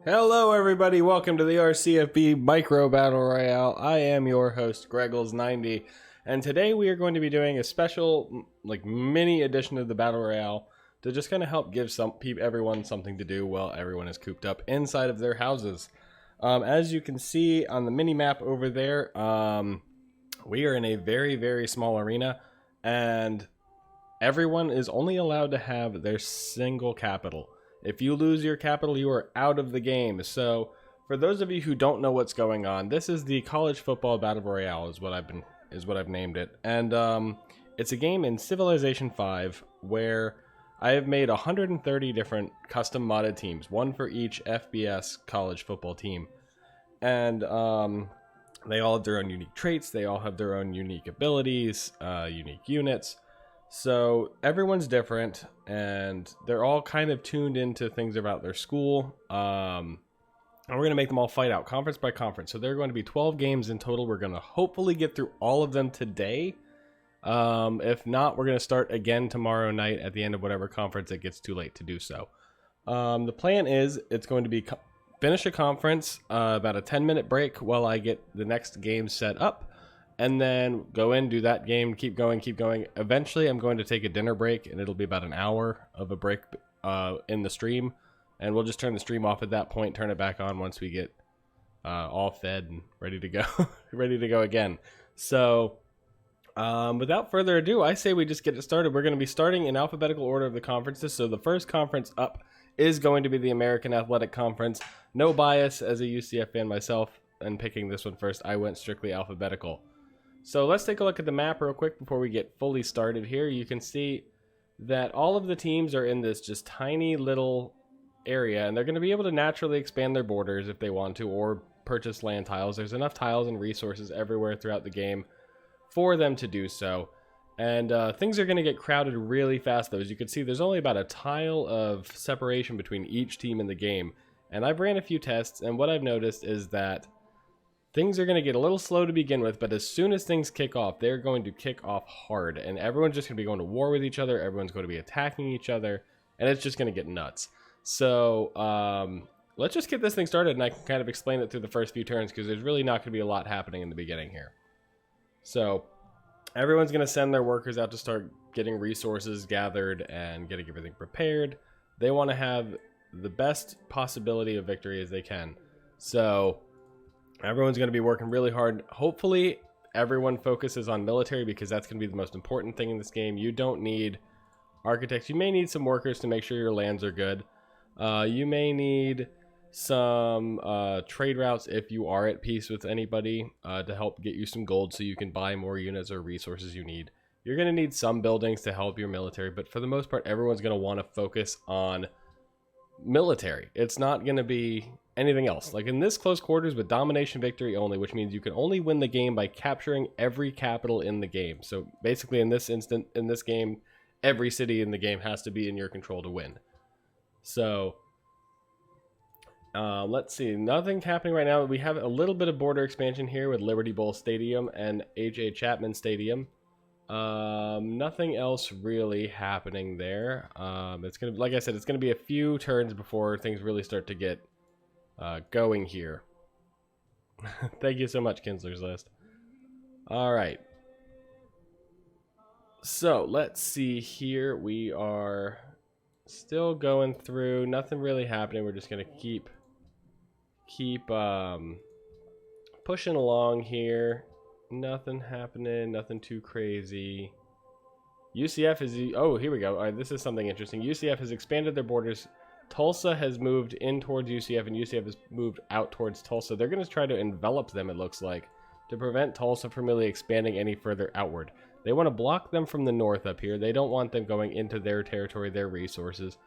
Hello everybody, welcome to the CFB Micro Battle Royale. I am your host, Greggles90, and today we are going to be doing a special, mini edition of the Battle Royale to just kind of help give everyone something to do while everyone is cooped up inside of their houses. As you can see on the mini map over there, we are in a very, very small arena, and everyone is only allowed to have their single capital. If you lose your capital, you are out of the game. So, for those of you who don't know what's going on, this is the College Football Battle Royale, is what I've named it, and it's a game in Civilization 5 where I have made 130 different custom modded teams, one for each FBS college football team, and they all have their own unique traits. They all have their own unique abilities, unique units. So everyone's different, and they're all kind of tuned into things about their school. And we're going to make them all fight out, conference by conference. So there are going to be 12 games in total. We're going to hopefully get through all of them today. If not, we're going to start again tomorrow night at the end of whatever conference it gets too late to do so. The plan is it's going to be finish a conference, about a 10-minute break while I get the next game set up. And then go in, do that game, keep going. Eventually, I'm going to take a dinner break, and it'll be about an hour of a break in the stream. And we'll just turn the stream off at that point, turn it back on once we get all fed and ready to go, ready to go again. So, without further ado, I say we just get it started. We're going to be starting in alphabetical order of the conferences. So the first conference up is going to be the American Athletic Conference. No bias as a UCF fan myself, and picking this one first, I went strictly alphabetical. So let's take a look at the map real quick before we get fully started here. You can see that all of the teams are in this just tiny little area, and they're going to be able to naturally expand their borders if they want to, or purchase land tiles. There's enough tiles and resources everywhere throughout the game for them to do so. And things are going to get crowded really fast, though. As you can see, there's only about a tile of separation between each team in the game. And I've ran a few tests, and what I've noticed is that things are going to get a little slow to begin with, but as soon as things kick off, they're going to kick off hard, and everyone's just going to be going to war with each other, everyone's going to be attacking each other, and it's just going to get nuts. So, let's just get this thing started, and I can kind of explain it through the first few turns, because there's really not going to be a lot happening in the beginning here. So, everyone's going to send their workers out to start getting resources gathered and getting everything prepared. They want to have the best possibility of victory as they can. So everyone's going to be working really hard. Hopefully, everyone focuses on military because that's going to be the most important thing in this game. You don't need architects. You may need some workers to make sure your lands are good. You may need some trade routes if you are at peace with anybody to help get you some gold so you can buy more units or resources you need. You're going to need some buildings to help your military, but for the most part, everyone's going to want to focus on military. It's not going to be anything else. Like in this close quarters with domination victory only, which means you can only win the game by capturing every capital in the game. So basically in this game, every city in the game has to be in your control to win. So let's see, nothing happening right now. We have a little bit of border expansion here with Liberty Bowl Stadium and A.J. Chapman Stadium. Nothing else really happening there. It's gonna, like I said, it's gonna be a few turns before things really start to get going here. Thank you so much, Kinsler's List. All right. So let's see here. We are still going through. Nothing really happening. We're just gonna keep pushing along here. Nothing happening. Nothing too crazy. UCF is... Oh, here we go. All right, this is something interesting. UCF has expanded their borders. Tulsa has moved in towards UCF, and UCF has moved out towards Tulsa. They're going to try to envelop them, it looks like, to prevent Tulsa from really expanding any further outward. They want to block them from the north up here. They don't want them going into their territory, their resources.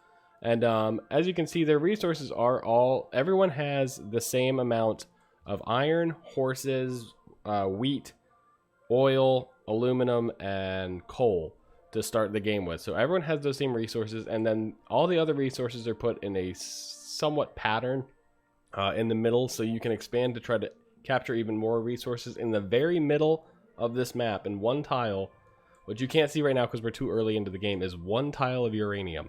And as you can see, their resources are all... Everyone has the same amount of iron, horses, wheat, oil, aluminum, and coal to start the game with. So everyone has those same resources, and then all the other resources are put in a somewhat pattern in the middle, so you can expand to try to capture even more resources in the very middle of this map. In one tile, which you can't see right now because we're too early into the game, is one tile of uranium.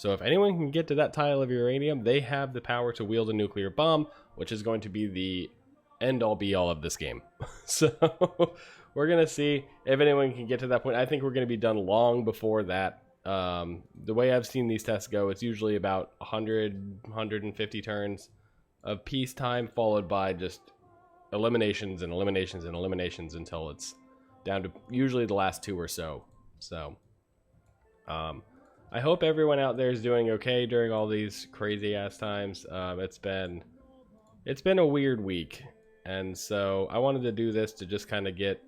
So if anyone can get to that tile of uranium, they have the power to wield a nuclear bomb, which is going to be the end-all be-all of this game. So we're going to see if anyone can get to that point. I think we're going to be done long before that. The way I've seen these tests go, it's usually about 100, 150 turns of peacetime, followed by just eliminations and eliminations and eliminations until it's down to usually the last 2 or so. So I hope everyone out there is doing okay during all these crazy ass times. It's been a weird week, and so I wanted to do this to just kind of get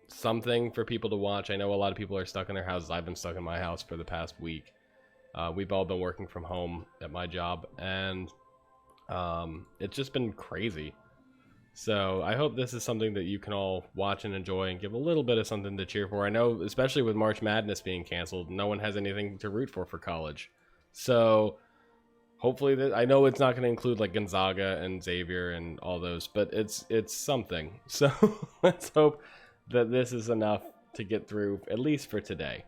something for people to watch. I know a lot of people are stuck in their houses. I've been stuck in my house for the past week. We've all been working from home at my job, and it's just been crazy. So I hope this is something that you can all watch and enjoy and give a little bit of something to cheer for. I know, especially with March Madness being canceled, no one has anything to root for college. So hopefully, I know it's not going to include like Gonzaga and Xavier and all those, but it's something. So let's hope that this is enough to get through, at least for today.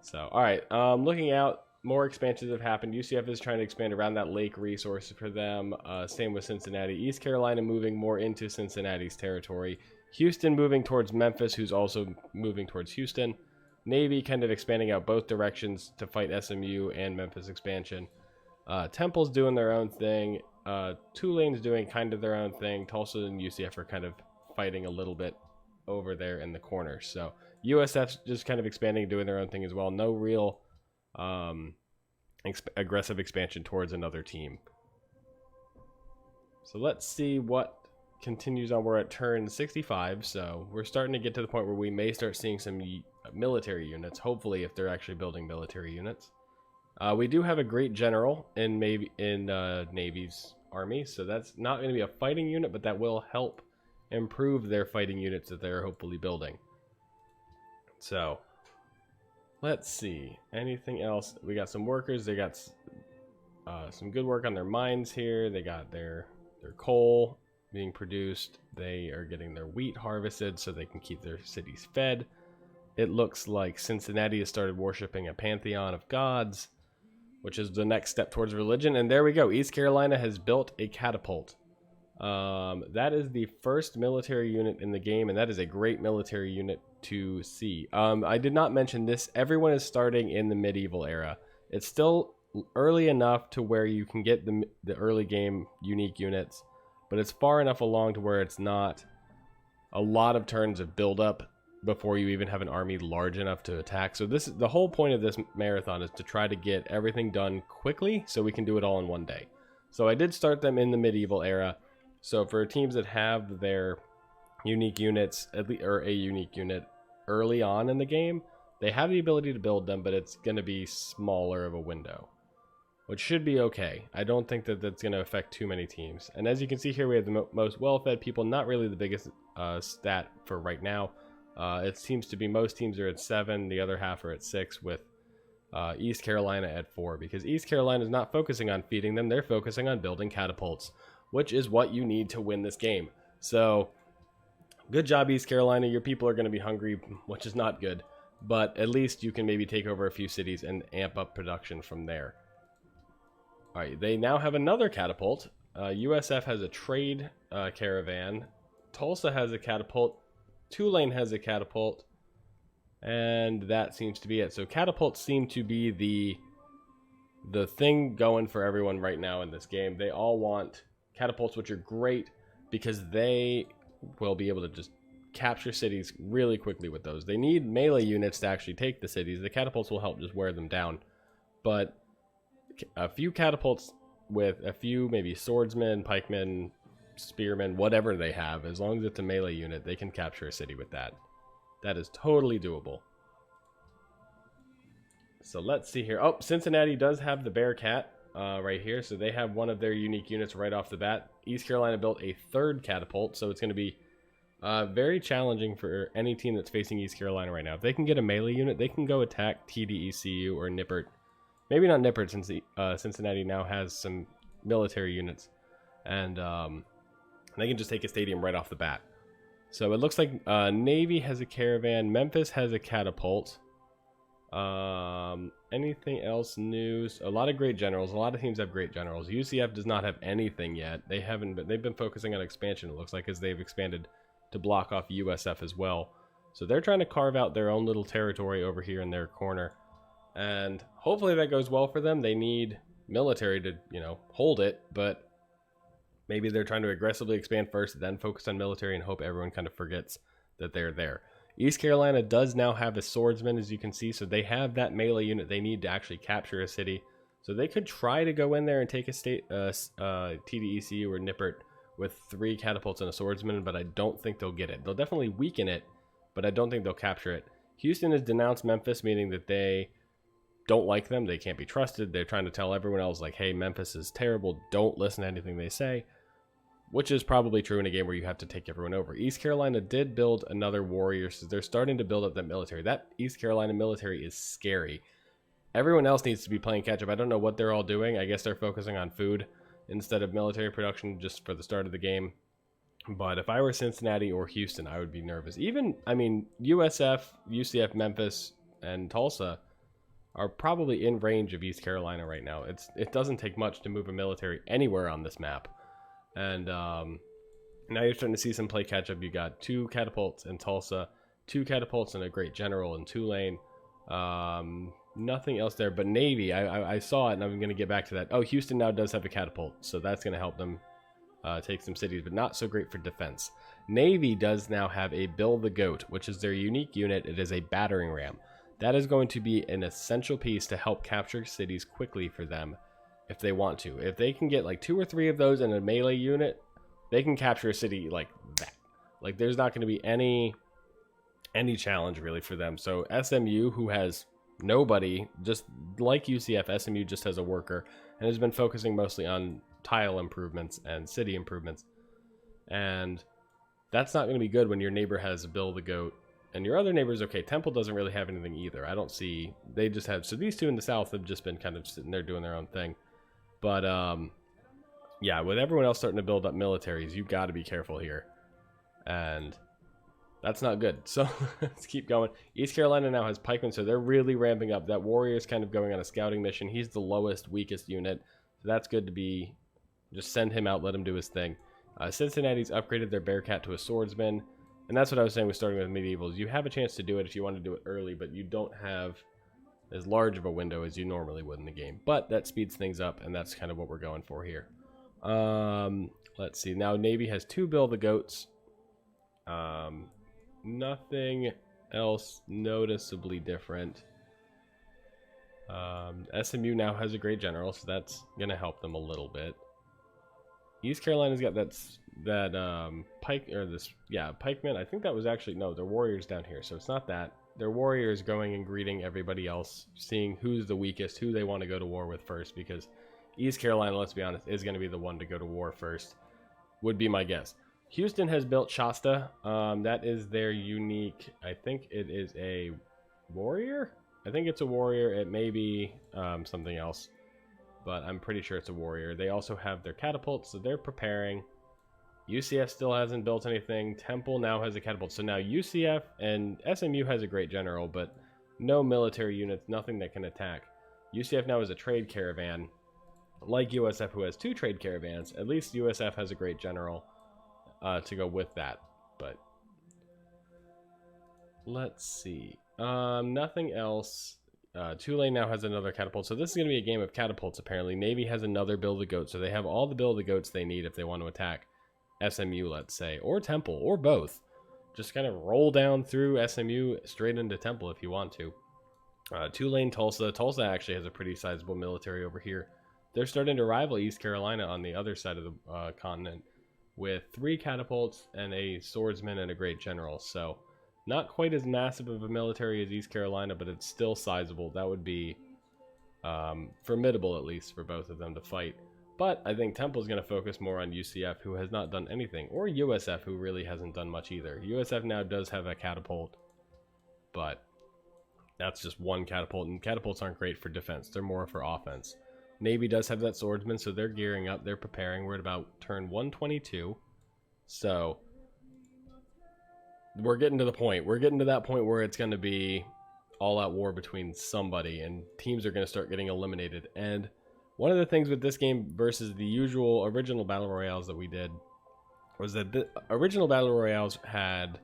So, all right, looking out. More expansions have happened. UCF is trying to expand around that lake resource for them. Same with Cincinnati. East Carolina moving more into Cincinnati's territory. Houston moving towards Memphis, who's also moving towards Houston. Navy kind of expanding out both directions to fight SMU and Memphis expansion. Temple's doing their own thing. Tulane's doing kind of their own thing. Tulsa and UCF are kind of fighting a little bit over there in the corner. So USF's just kind of expanding, doing their own thing as well. No real aggressive expansion towards another team. So let's see what continues on. We're at turn 65, so we're starting to get to the point where we may start seeing some military units, hopefully, if they're actually building military units. We do have a great general in Navy's army, so that's not going to be a fighting unit, but that will help improve their fighting units that they're hopefully building. So let's see. Anything else? We got some workers. They got some good work on their mines here. They got their coal being produced. They are getting their wheat harvested so they can keep their cities fed. It looks like Cincinnati has started worshiping a pantheon of gods, which is the next step towards religion. And there we go. East Carolina has built a catapult. That is the first military unit in the game, and that is a great military unit to see. I did not mention this. Everyone is starting in the medieval era. It's still early enough to where you can get the early game unique units, but it's far enough along to where it's not a lot of turns of build up before you even have an army large enough to attack. So this is the whole point of this marathon, is to try to get everything done quickly so we can do it all in one day. So I did start them in the medieval era. So for teams that have their unique units, or a unique unit early on in the game, they have the ability to build them, but it's going to be smaller of a window, which should be okay. I don't think that that's going to affect too many teams. And as you can see here, we have the most well-fed people, not really the biggest stat for right now. It seems to be most teams are at 7, the other half are at 6, with East Carolina at 4, because East Carolina is not focusing on feeding them, they're focusing on building catapults, which is what you need to win this game. So good job, East Carolina. Your people are going to be hungry, which is not good, but at least you can maybe take over a few cities and amp up production from there. All right, they now have another catapult. USF has a trade caravan. Tulsa has a catapult. Tulane has a catapult. And that seems to be it. So catapults seem to be the thing going for everyone right now in this game. They all want catapults, which are great because they will be able to just capture cities really quickly with those. They need melee units to actually take the cities. The catapults will help just wear them down. But a few catapults with a few maybe swordsmen, pikemen, spearmen, whatever they have, as long as it's a melee unit, they can capture a city with that. That is totally doable. So let's see here. Oh, Cincinnati does have the Bearcat right here. So they have one of their unique units right off the bat. East Carolina built a third catapult, so it's going to be very challenging for any team that's facing East Carolina right now. If they can get a melee unit, they can go attack TDECU or Nippert. Maybe not Nippert, since Cincinnati now has some military units. And they can just take a stadium right off the bat. So it looks like Navy has a caravan. Memphis has a catapult. Anything else news? A lot of great generals. A lot of teams have great generals. UCF does not have anything yet. They haven't, but they've been focusing on expansion, it looks like, as they've expanded to block off USF as well. So they're trying to carve out their own little territory over here in their corner. And hopefully that goes well for them. They need military to, you know, hold it, but maybe they're trying to aggressively expand first, then focus on military and hope everyone kind of forgets that they're there. East Carolina does now have a swordsman, as you can see, so they have that melee unit they need to actually capture a city. So they could try to go in there and take a state, TDECU or Nippert with 3 catapults and a swordsman, but I don't think they'll get it. They'll definitely weaken it, but I don't think they'll capture it. Houston has denounced Memphis, meaning that they don't like them. They can't be trusted. They're trying to tell everyone else, like, hey, Memphis is terrible. Don't listen to anything they say. Which is probably true in a game where you have to take everyone over. East Carolina did build another warrior, so they're starting to build up that military. That East Carolina military is scary. Everyone else needs to be playing catch-up. I don't know what they're all doing. I guess they're focusing on food instead of military production just for the start of the game. But if I were Cincinnati or Houston, I would be nervous. Even, I mean, USF, UCF, Memphis, and Tulsa are probably in range of East Carolina right now. It doesn't take much to move a military anywhere on this map. And now you're starting to see some play catch up. You got 2 catapults in Tulsa, 2 catapults and a great general in Tulane. Nothing else there, but Navy, I saw it, and I'm going to get back to that. Oh, Houston now does have a catapult, so that's going to help them take some cities, but not so great for defense. Navy does now have a Bill the Goat, which is their unique unit. It is a battering ram. That is going to be an essential piece to help capture cities quickly for them. If they want to. If they can get like 2 or 3 of those in a melee unit, they can capture a city like that. Like, there's not going to be any challenge really for them. So SMU, who has nobody, just like UCF, SMU just has a worker and has been focusing mostly on tile improvements and city improvements. And that's not going to be good when your neighbor has Bill the Goat. And your other neighbors, okay, Temple doesn't really have anything either. I don't see, they just have, so these 2 in the south have just been kind of sitting there doing their own thing. But, yeah, with everyone else starting to build up militaries, you've got to be careful here. And that's not good. So let's keep going. East Carolina now has pikemen, so they're really ramping up. That warrior's kind of going on a scouting mission. He's the lowest, weakest unit. So that's good to be, just send him out, let him do his thing. Cincinnati's upgraded their Bearcat to a swordsman. And that's what I was saying with starting with medievals. You have a chance to do it if you want to do it early, but you don't have as large of a window as you normally would in the game. But that speeds things up, and that's kind of what we're going for here. Let's see. Now Navy has 2 Bill the Goats. Nothing else noticeably different. SMU now has a great general, so that's going to help them a little bit. East Carolina's got pikemen. I think that was actually, no, their warriors down here, so it's not that. Their warriors going and greeting everybody else, seeing who's the weakest, who they want to go to war with first, because East Carolina, let's be honest, is going to be the one to go to war first, would be my guess. Houston has built Shasta. That is their unique, I think it is a warrior? I think it's a warrior. It may be something else, but I'm pretty sure it's a warrior. They also have their catapults, so they're preparing. UCF still hasn't built anything. Temple now has a catapult. So now UCF and SMU has a great general, but no military units, nothing that can attack. UCF now has a trade caravan, like USF, who has 2 trade caravans. At least USF has a great general to go with that. But let's see. Nothing else. Tulane now has another catapult. So this is going to be a game of catapults, apparently. Navy has another Bill the Goat. So they have all the Bill the Goats they need if they want to attack SMU, let's say, or Temple, or both. Just kind of roll down through SMU straight into Temple if you want to. Tulane, Tulsa. Tulsa actually has a pretty sizable military over here. They're starting to rival East Carolina on the other side of the continent with 3 catapults and a swordsman and a great general. So not quite as massive of a military as East Carolina, but it's still sizable. That would be formidable, at least, for both of them to fight. But I think Temple's going to focus more on UCF, who has not done anything, or USF, who really hasn't done much either. USF now does have a catapult, but that's just 1 catapult, and catapults aren't great for defense. They're more for offense. Navy does have that swordsman, so they're gearing up. They're preparing. We're at about turn 122. So we're getting to the point. We're getting to that point where it's going to be all-out war between somebody, and teams are going to start getting eliminated. And one of the things with this game versus the usual original battle royales that we did was that the original battle royales had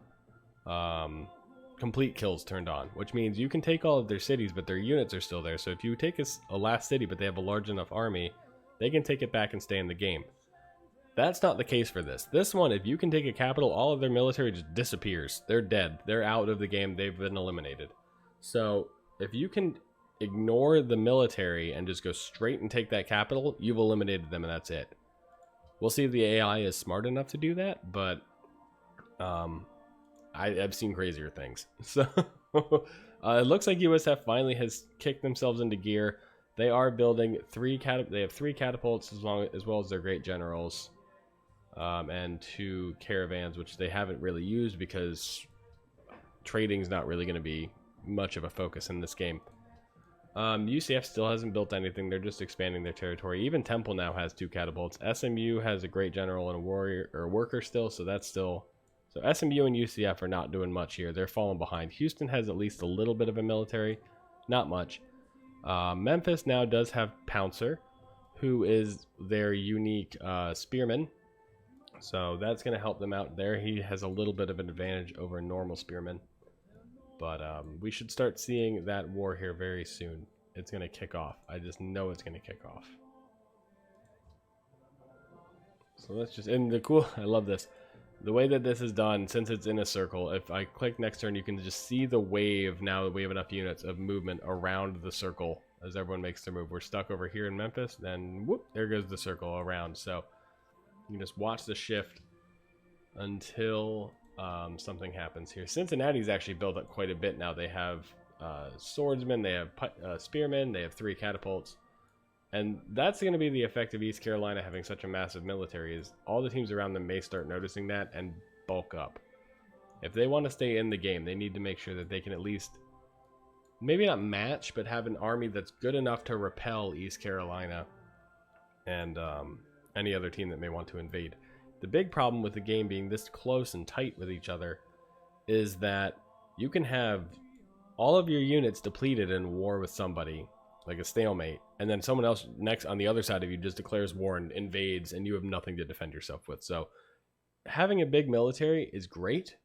complete kills turned on, which means you can take all of their cities, but their units are still there. So if you take a last city, but they have a large enough army, they can take it back and stay in the game. That's not the case for this. This one, if you can take a capital, all of their military just disappears. They're dead. They're out of the game. They've been eliminated. So if you can ignore the military and just go straight and take that capital, you've eliminated them and that's it. We'll see if the AI is smart enough to do that, but I've seen crazier things. So it looks like USF finally has kicked themselves into gear. They are building they have 3 catapults as well as their great generals. And 2 caravans, which they haven't really used because trading is not really going to be much of a focus in this game. UCF still hasn't built anything. They're just expanding their territory. Even Temple now has 2 catapults. SMU has a great general and a warrior or a worker still, so that's still... So SMU and UCF are not doing much here. They're falling behind. Houston has at least a little bit of a military. Not much. Memphis now does have Pouncer, who is their unique spearman. So that's going to help them out there. He has a little bit of an advantage over a normal spearman. But we should start seeing that war here very soon. It's going to kick off. I just know it's going to kick off. So let's just... And the cool... I love this. The way that this is done, since it's in a circle, if I click next turn, you can just see the wave, now that we have enough units, of movement around the circle as everyone makes their move. We're stuck over here in Memphis, then whoop, there goes the circle around. So you can just watch the shift until something happens here. Cincinnati's actually built up quite a bit now. They have swordsmen, they have spearmen, they have 3 catapults. And that's going to be the effect of East Carolina having such a massive military, is all the teams around them may start noticing that and bulk up. If they want to stay in the game, they need to make sure that they can at least, maybe not match, but have an army that's good enough to repel East Carolina and any other team that may want to invade. The big problem with the game being this close and tight with each other is that you can have all of your units depleted in war with somebody, like a stalemate, and then someone else next on the other side of you just declares war and invades, and you have nothing to defend yourself with. So having a big military is great,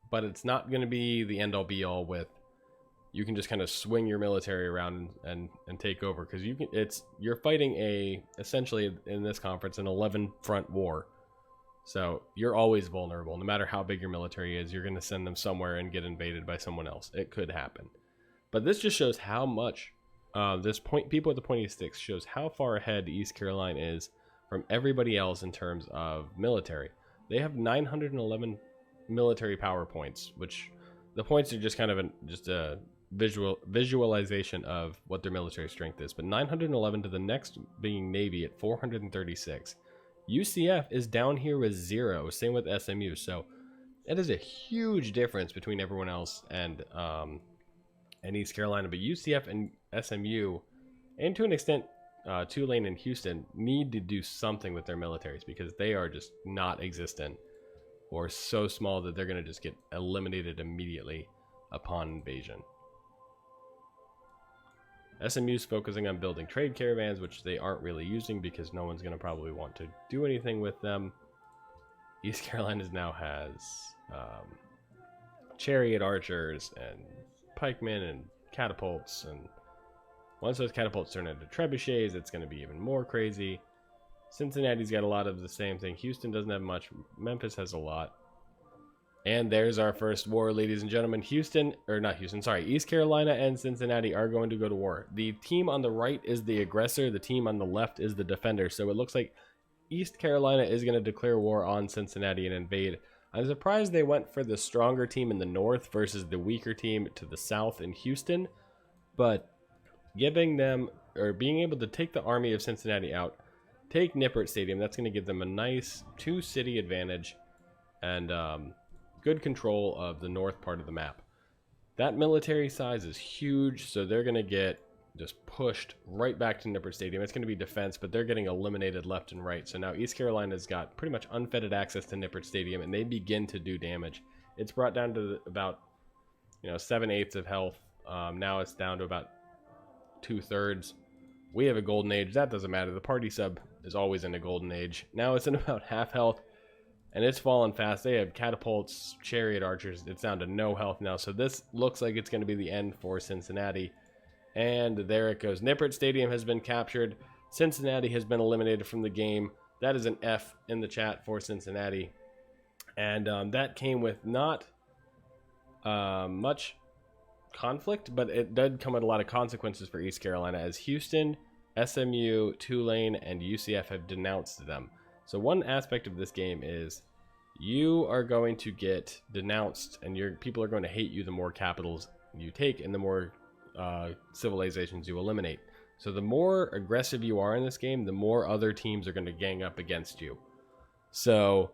but it's not going to be the end-all be-all with you can just kind of swing your military around and take over, because you're fighting essentially in this conference an 11-front war. So you're always vulnerable. No matter how big your military is, you're going to send them somewhere and get invaded by someone else. It could happen. But this just shows how much people with the pointy sticks shows how far ahead East Carolina is from everybody else in terms of military. They have 911 military power points, which the points are just kind of a visualization of what their military strength is. But 911 to the next being Navy at 436. UCF is down here with 0. Same with SMU. So it is a huge difference between everyone else and East Carolina. But UCF and SMU, and to an extent Tulane and Houston, need to do something with their militaries, because they are just not existent or so small that they're going to just get eliminated immediately upon invasion. SMU's focusing on building trade caravans, which they aren't really using because no one's going to probably want to do anything with them. East Carolina now has chariot archers and pikemen and catapults, and once those catapults turn into trebuchets, it's going to be even more crazy. Cincinnati's got a lot of the same thing. Houston doesn't have much. Memphis has a lot. And there's our first war, ladies and gentlemen. East Carolina and Cincinnati are going to go to war. The team on the right is the aggressor. The team on the left is the defender. So it looks like East Carolina is going to declare war on Cincinnati and invade. I'm surprised they went for the stronger team in the north versus the weaker team to the south in Houston. But giving them, or being able to take the army of Cincinnati out, take Nippert Stadium, that's going to give them a nice 2-city advantage and good control of the north part of the map. That military size is huge, so they're going to get just pushed right back to Nippert Stadium. It's going to be defense, but they're getting eliminated left and right. So now East Carolina's got pretty much unfettered access to Nippert Stadium, and they begin to do damage. It's brought down to about 7/8 of health Now it's down to about 2/3. We have a golden age. That doesn't matter. The party sub is always in a golden age. Now it's in about half health, and it's falling fast. They have catapults, chariot archers. It's down to no health now. So this looks like it's going to be the end for Cincinnati. And there it goes. Nippert Stadium has been captured. Cincinnati has been eliminated from the game. That is an F in the chat for Cincinnati. And that came with not much conflict, but it did come with a lot of consequences for East Carolina, as Houston, SMU, Tulane, and UCF have denounced them. So one aspect of this game is you are going to get denounced, and people are going to hate you the more capitals you take and the more civilizations you eliminate. So the more aggressive you are in this game, the more other teams are going to gang up against you. So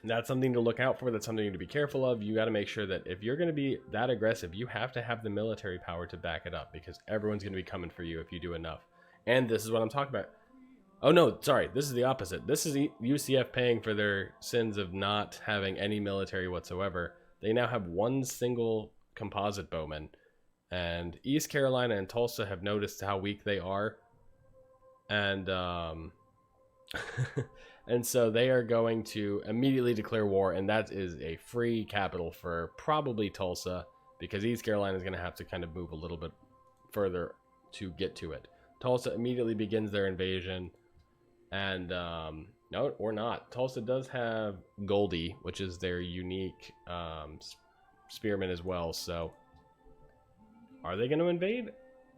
that's something to look out for. That's something to be careful of. You got to make sure that if you're going to be that aggressive, you have to have the military power to back it up, because everyone's going to be coming for you if you do enough. And this is what I'm talking about. Oh no, sorry, this is the opposite. This is UCF paying for their sins of not having any military whatsoever. They now have one single composite bowman, and East Carolina and Tulsa have noticed how weak they are, and and so they are going to immediately declare war, and that is a free capital for probably Tulsa, because East Carolina is going to have to kind of move a little bit further to get to it. Tulsa immediately begins their invasion, and no, or not. Tulsa does have Goldie, which is their unique spearman as well. So are they going to invade?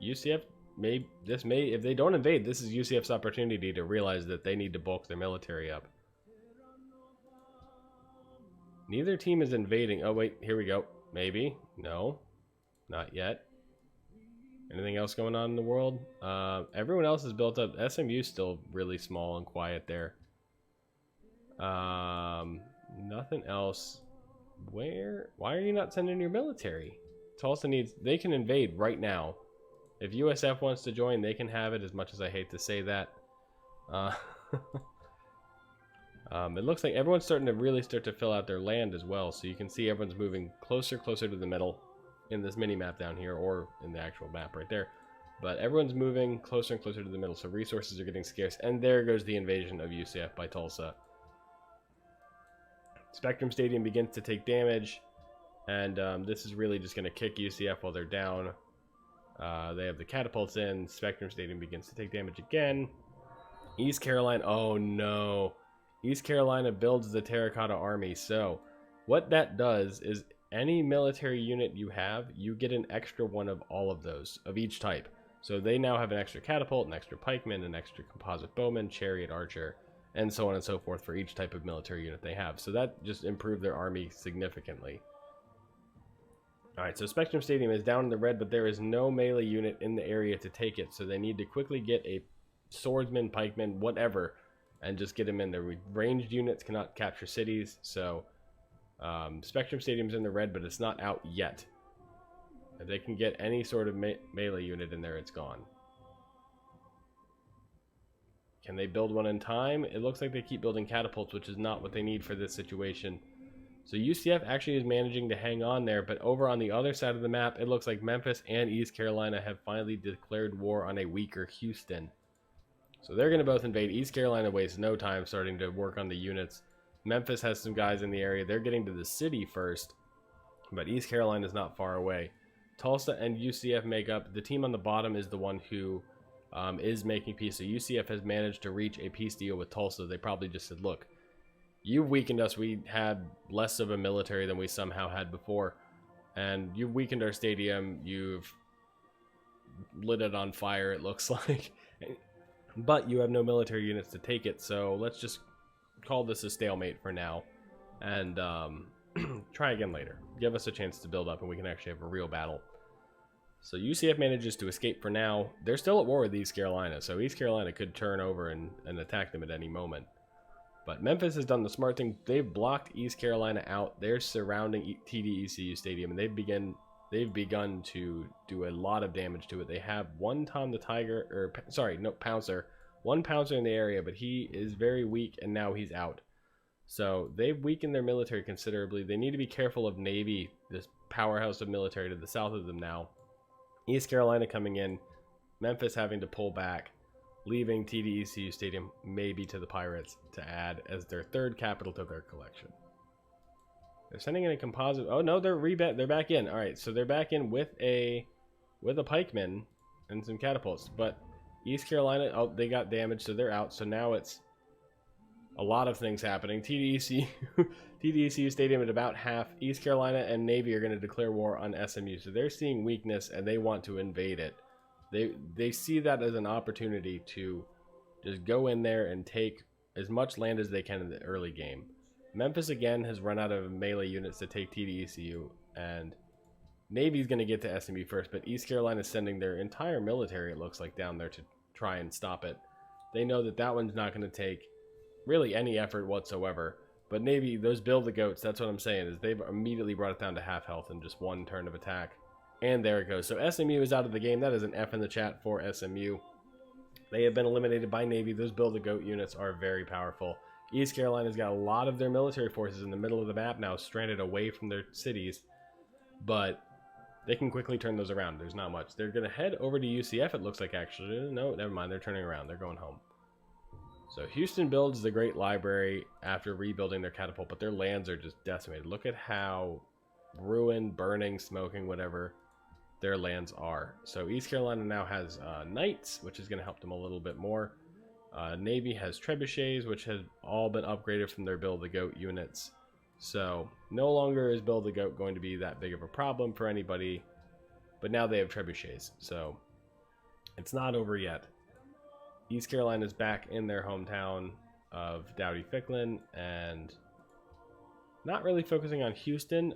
UCF if they don't invade, this is UCF's opportunity to realize that they need to bulk their military up. Neither team is invading. Oh wait, here we go. Maybe. No, not yet. Anything else going on in the world? Everyone else is built up. SMU's still really small and quiet there. Nothing else. Why are you not sending your military? Tulsa they can invade right now. If USF wants to join, they can have it, as much as I hate to say that. It looks like everyone's starting to really start to fill out their land as well. So you can see everyone's moving closer to the middle in this mini map down here, or in the actual map right there. But everyone's moving closer and closer to the middle, so resources are getting scarce. And there goes the invasion of UCF by Tulsa. Spectrum Stadium begins to take damage, and this is really just going to kick UCF while they're down. They have the catapults in. Spectrum Stadium begins to take damage again. East Carolina, oh no. East Carolina builds the Terracotta Army. So what that does is any military unit you have, you get an extra one of all of those, of each type. So they now have an extra catapult, an extra pikeman, an extra composite bowman, chariot archer, and so on and so forth for each type of military unit they have. So that just improved their army significantly. Alright, so Spectrum Stadium is down in the red, but there is no melee unit in the area to take it, so they need to quickly get a swordsman, pikeman, whatever, and just get them in there. Ranged units cannot capture cities, so Spectrum Stadium's in the red, but it's not out yet. If they can get any sort of melee unit in there, it's gone. Can they build one in time? It looks like they keep building catapults, which is not what they need for this situation. So UCF actually is managing to hang on there, but over on the other side of the map, it looks like Memphis and East Carolina have finally declared war on a weaker Houston. So they're going to both invade. East Carolina wastes no time starting to work on the units. Memphis has some guys in the area. They're getting to the city first, but East Carolina is not far away. Tulsa and UCF make up. The team on the bottom is the one who is making peace. So UCF has managed to reach a peace deal with Tulsa. They probably just said, look, you've weakened us. We had less of a military than we somehow had before, and you've weakened our stadium. You've lit it on fire, it looks like, but you have no military units to take it, so let's just call this a stalemate for now, and try again later. Give us a chance to build up, and we can actually have a real battle. So UCF manages to escape for now. They're still at war with East Carolina, so East Carolina could turn over and attack them at any moment. But Memphis has done the smart thing. They've blocked East Carolina out. They're surrounding TDECU Stadium, and they've begun to do a lot of damage to it. They have one Tom the Tiger, or sorry, no, Pouncer. One Pouncer in the area, but he is very weak, and now he's out. So they've weakened their military considerably. They need to be careful of Navy this powerhouse of military to the south of them now. East Carolina coming in, Memphis having to pull back, leaving TDECU Stadium maybe to the Pirates to add as their third capital to their collection. They're sending in a composite. Oh no, they're back in. All right, so they're back in with a pikeman and some catapults. But East Carolina, oh, they got damaged, so they're out. So now it's a lot of things happening. TDECU Stadium at about half. East Carolina and Navy are going to declare war on SMU. So they're seeing weakness and they want to invade it. They see that as an opportunity to just go in there and take as much land as they can in the early game. Memphis again has run out of melee units to take TDECU, and Navy's going to get to SMU first, but East Carolina is sending their entire military, it looks like, down there to try and stop it. They know that that one's not going to take really any effort whatsoever, but Navy, those build-a-goats, that's what I'm saying, is they've immediately brought it down to half health in just one turn of attack. And there it goes. So SMU is out of the game. That is an F in the chat for SMU. They have been eliminated by Navy. Those build-a-goat units are very powerful. East Carolina's got a lot of their military forces in the middle of the map now, stranded away from their cities. But they can quickly turn those around. There's not much. They're going to head over to UCF, it looks like, actually. No, never mind. They're turning around. They're going home. So Houston builds the Great Library after rebuilding their catapult, but their lands are just decimated. Look at how ruined, burning, smoking, whatever their lands are. So East Carolina now has knights, which is going to help them a little bit more. Navy has trebuchets, which has all been upgraded from their Build-A-Goat units. So no longer is Build-A-Goat going to be that big of a problem for anybody, but now they have trebuchets, so it's not over yet. East Carolina is back in their hometown of Dowdy-Ficklin, and not really focusing on Houston.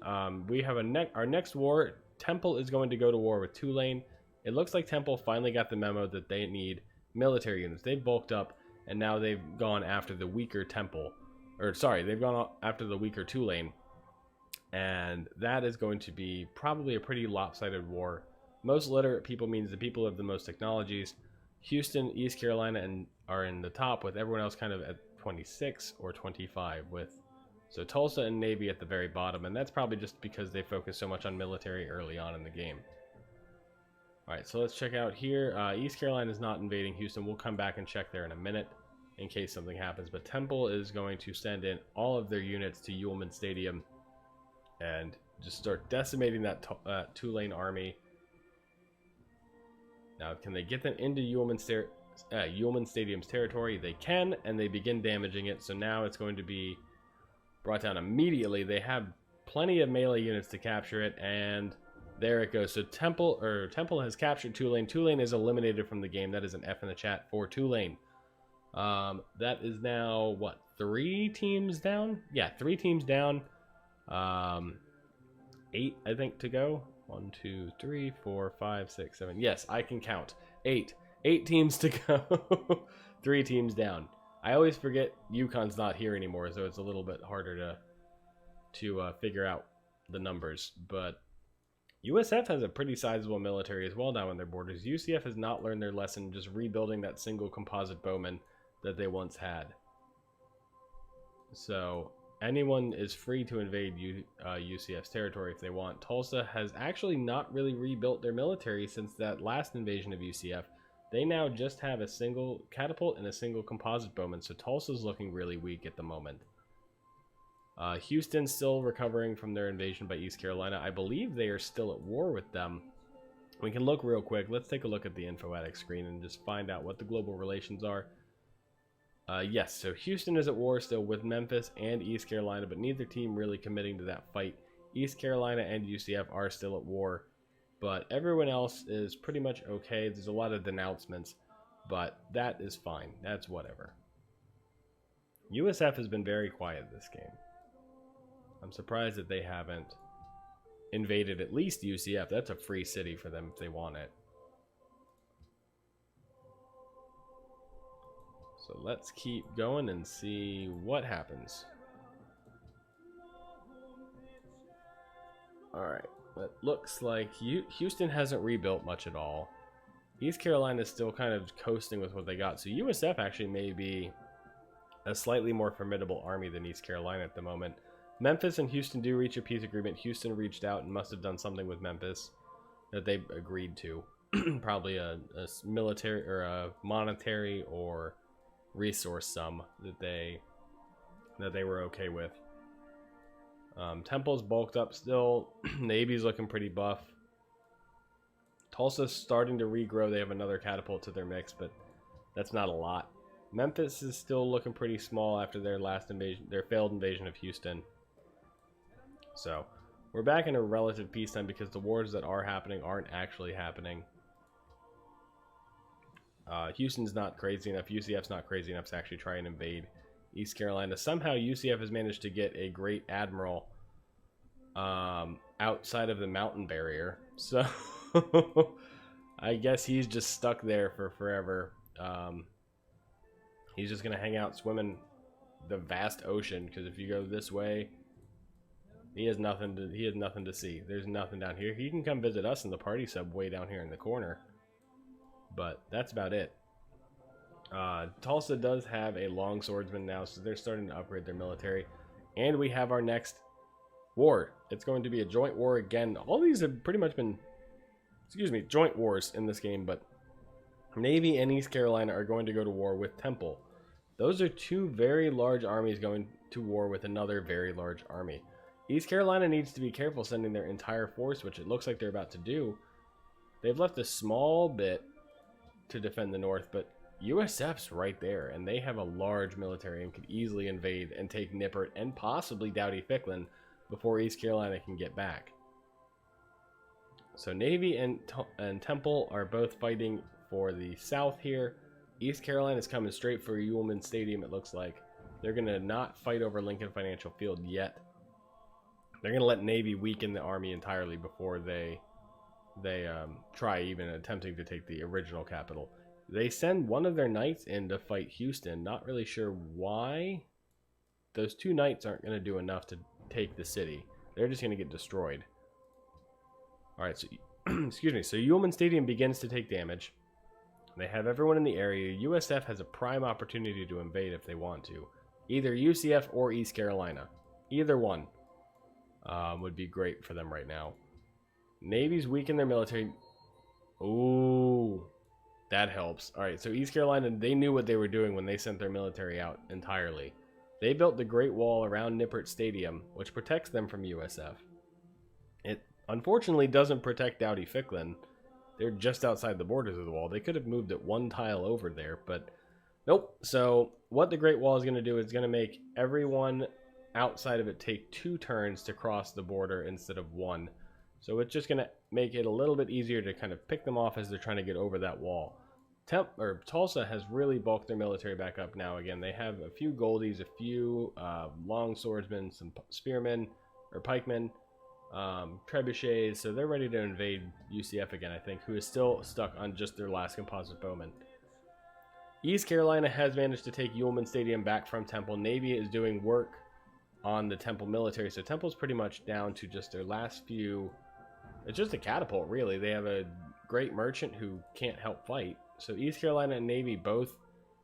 We have our next war. Temple is going to go to war with Tulane. It looks like Temple finally got the memo that they need military units. They've bulked up, and now they've gone after the weaker Temple. Or, sorry, they've gone after the weaker Tulane. And that is going to be probably a pretty lopsided war. Most literate people means the people of the most technologies. Houston, East Carolina, are in the top, with everyone else kind of at 26 or 25 with... So Tulsa and Navy at the very bottom, and that's probably just because they focus so much on military early on in the game. Alright, so let's check out here. East Carolina is not invading Houston. We'll come back and check there in a minute in case something happens. But Temple is going to send in all of their units to Ullman Stadium and just start decimating that Tulane army. Now, can they get them into Ullman Stadium's territory? They can, and they begin damaging it. So now it's going to be brought down immediately. They have plenty of melee units to capture it, and there it goes. So Temple has captured Tulane. Tulane is eliminated from the game. That is an F in the chat for Tulane. That is now what, 3 teams down? Yeah, 3 teams down. 8 I think to go. 1, 2, 3, 4, 5, 6, 7. Yes, I can count. 8 teams to go. 3 teams down. I always forget UConn's not here anymore, so it's a little bit harder to figure out the numbers. But USF has a pretty sizable military as well now on their borders. UCF has not learned their lesson, just rebuilding that single composite bowman that they once had. So anyone is free to invade UCF's territory if they want. Tulsa has actually not really rebuilt their military since that last invasion of UCF. They now just have a single catapult and a single composite bowman, so Tulsa's looking really weak at the moment. Houston's still recovering from their invasion by East Carolina. I believe they are still at war with them. We can look real quick. Let's take a look at the Infoatic screen and just find out what the global relations are. Yes, so Houston is at war still with Memphis and East Carolina, but neither team really committing to that fight. East Carolina and UCF are still at war, but everyone else is pretty much okay. There's a lot of denouncements, but that is fine. That's whatever. USF has been very quiet this game. I'm surprised that they haven't invaded at least UCF. That's a free city for them if they want it. So let's keep going and see what happens. Alright, it looks like Houston hasn't rebuilt much at all. East Carolina is still kind of coasting with what they got. So USF actually may be a slightly more formidable army than East Carolina at the moment. Memphis and Houston do reach a peace agreement. Houston reached out and must have done something with Memphis that they agreed to. Probably a military or a monetary or resource sum that they were okay with. Temple's bulked up still. Navy's looking pretty buff. Tulsa's starting to regrow. They have another catapult to their mix, but that's not a lot. Memphis is still looking pretty small after their last invasion, their failed invasion of Houston. So we're back in a relative peacetime because the wars that are happening aren't actually happening. Houston's not crazy enough. UCF's not crazy enough to actually try and invade East Carolina. Somehow UCF has managed to get a great admiral outside of the mountain barrier. So I guess he's just stuck there for forever. He's just going to hang out swimming the vast ocean, because if you go this way, he has nothing to see. There's nothing down here. He can come visit us in the party sub way down here in the corner, but that's about it. Tulsa does have a long swordsman now, so they're starting to upgrade their military. And we have our next war. It's going to be a joint war again. All these have pretty much been, joint wars in this game, but Navy and East Carolina are going to go to war with Temple. Those are two very large armies going to war with another very large army. East Carolina needs to be careful sending their entire force, which it looks like they're about to do. They've left a small bit to defend the north, but USF's right there, and they have a large military and could easily invade and take Nippert and possibly Doughty-Ficklin before East Carolina can get back. So Navy and Temple are both fighting for the south here. East Carolina is coming straight for Ullman Stadium, it looks like. They're going to not fight over Lincoln Financial Field yet. They're going to let Navy weaken the army entirely before they try even attempting to take the original capital. They send one of their knights in to fight Houston. Not really sure why. Those two knights aren't going to do enough to take the city. They're just going to get destroyed. Alright, so excuse me. So Ullman Stadium begins to take damage. They have everyone in the area. USF has a prime opportunity to invade if they want to. Either UCF or East Carolina. Either one would be great for them right now. Navy's weakened their military. Ooh, that helps. Alright, so East Carolina, they knew what they were doing when they sent their military out entirely. They built the Great Wall around Nippert Stadium, which protects them from USF. It unfortunately doesn't protect Doughty-Ficklin. They're just outside the borders of the wall. They could have moved it one tile over there, but nope. So what the Great Wall is going to do is going to make everyone outside of it take 2 turns to cross the border instead of 1. So it's just going to make it a little bit easier to kind of pick them off as they're trying to get over that wall. Tulsa has really bulked their military back up now again. They have a few Goldies, a few long swordsmen, some spearmen or pikemen, trebuchets, so they're ready to invade UCF again, I think, who is still stuck on just their last composite bowman. East Carolina has managed to take Ullman Stadium back from Temple. Navy is doing work on the Temple military, so Temple's pretty much down to just their last few. It's just a catapult, really. They have a great merchant who can't help fight. So East Carolina and Navy both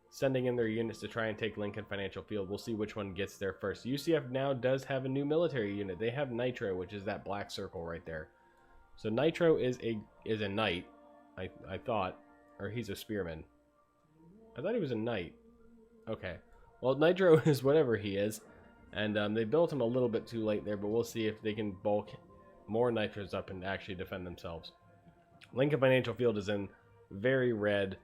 sending in their units to try and take Lincoln Financial Field. We'll see which one gets there first. UCF now does have a new military unit. They have Nitro, which is that black circle right there. So Nitro is a knight, I thought, or he's a spearman. I thought he was a knight. Okay. Well, Nitro is whatever he is. And they built him a little bit too late there, but we'll see if they can bulk more Nitros up and actually defend themselves. Lincoln Financial Field is in very red.